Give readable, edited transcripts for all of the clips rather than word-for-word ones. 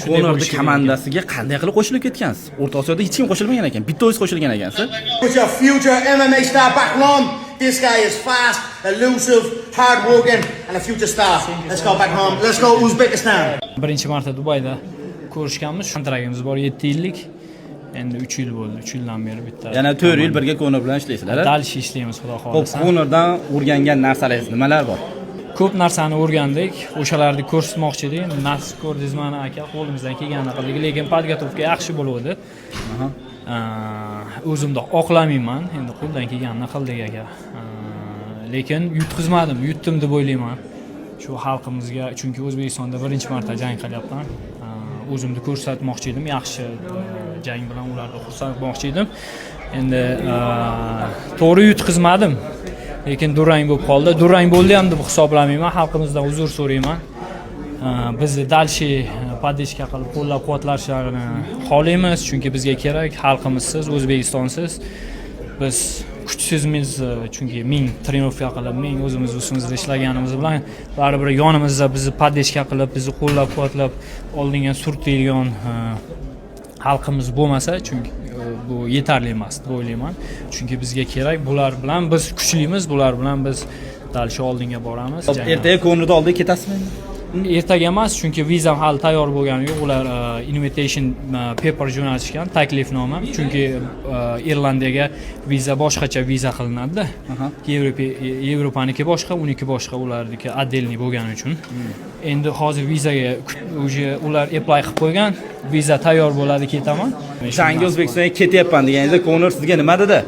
Konorning komandasiga qanday qilib qo'shilib ketgansiz? O'rta Osiyoda hech kim qo'shilmagan ekan. Bitta o'zingiz qo'shilgan ekansiz. With your future MMA star back home. This guy is fast, elusive, hard working, and a future star. Let's go back home. Let's go Uzbekistan. Birinchi marta Dubayda ko'rishganmiz. Kontraktimiz bor 7 yillik. Endi 3 yil bo'ldi. 3 yildan beri bitta. Yana 4 yil birga Konor bilan ishlaysizlar. Dal ishlaymiz, xudo Xo'p, xolasa. Konordan o'rgangan narsalaringiz nimalar bor? Ko'p narsani o'rgandik. O'shalarni ko'rsatmoqchi edik. Endi nasib ko'rdingizmi aka, qo'limizdan kelganini qildik, lekin podgotovka yaxshi bo'ldi. O'zimda oqlamayman. Endi qo'ldan kelganini qildik aka. Lekin yutqizmadim, yutdim deb o'ylayman. Shu xalqimizga, chunki O'zbekistonda birinchi marta jang qilyapman. O'zimni ko'rsatmoqchi edim, yaxshi jang bilan ularni xursand qilmoqchi edim. Endi to'g'ri yutqizmadim. Lekin durang bo'lib qoldi. Durang bo'ldi ham deb hisoblamayman. Xalqimizdan uzr so'rayman. Bizni dalshi podishka qilib qo'llab-quvvatlashlarini xohlaymiz, chunki bizga kerak. Xalqimizsiz, O'zbekistonsiz biz kuchsizmiz, chunki ming trenovka qilib, ming o'zimiz ustimizda ishlaganimiz bilan baribir yonimizda bizni podishka qilib, bizni qo'llab-quvvatlab oldinga surtaydigan xalqimiz bo'lmasa, chunki bu yetarli emas deb o'ylayman. Chunki bizga kerak, bular bilan biz kuchlimiz, bular bilan biz dalshi oldinga boramiz. Ertaga Konorning oldiga ketasizmi? Ertaga emas, chunki vizam hali tayyor bo'lgani yo'q. Ular invitation paper jo'natishgan, taklifnoma. Chunki Irlandiyaga viza boshqacha viza qilinadi-da. Yevropaniki boshqa, uniki boshqa, ularniki отдельный bo'lgani uchun. Endi hozir vizaga ular apply qilib qo'ygan, viza tayyor bo'ladi, ketaman. Jangga O'zbekistonga ketyapman deganingizda Konor sizga nima dedi?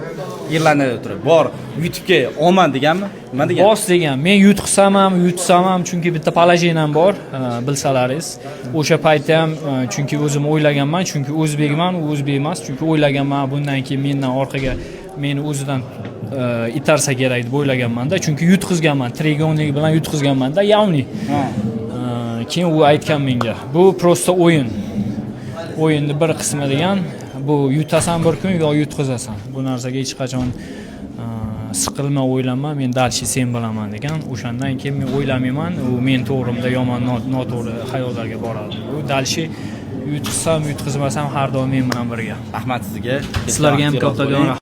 Irlandiyada turib, bor, YouTube'ga olman deganmi? Nima degan? Bos degan. Men yutqizsam ham, yutsam ham, chunki bitta palajenam bor, bilsalaringiz. O'sha paytda ham chunki o'zim o'ylaganman, chunki o'zbekman, u o'zbek emas, chunki o'ylaganman, bundan keyin mendan orqaga meni o'zidan itarsa kerak deb o'ylaganman-da, chunki yutqizganman, trigonlik bilan yutqizganman-da, yavni. Keyin u aytgan menga, bu prosta o'yin. O'yinning bir qismi degan, bu yutasan bir kun yo yutqizasan. Bu narsaga hech qachon siqilma, o'ylanma, men dalshi sen bilaman degan. O'shandan keyin men o'ylamayman, u men to'g'rimda yomon noto'g'ri xayollarga boradi. Bu dalshi yutqizsam, yutqizmasam har doim men bilan birga. Rahmat sizga. Sizlarga ham kattakon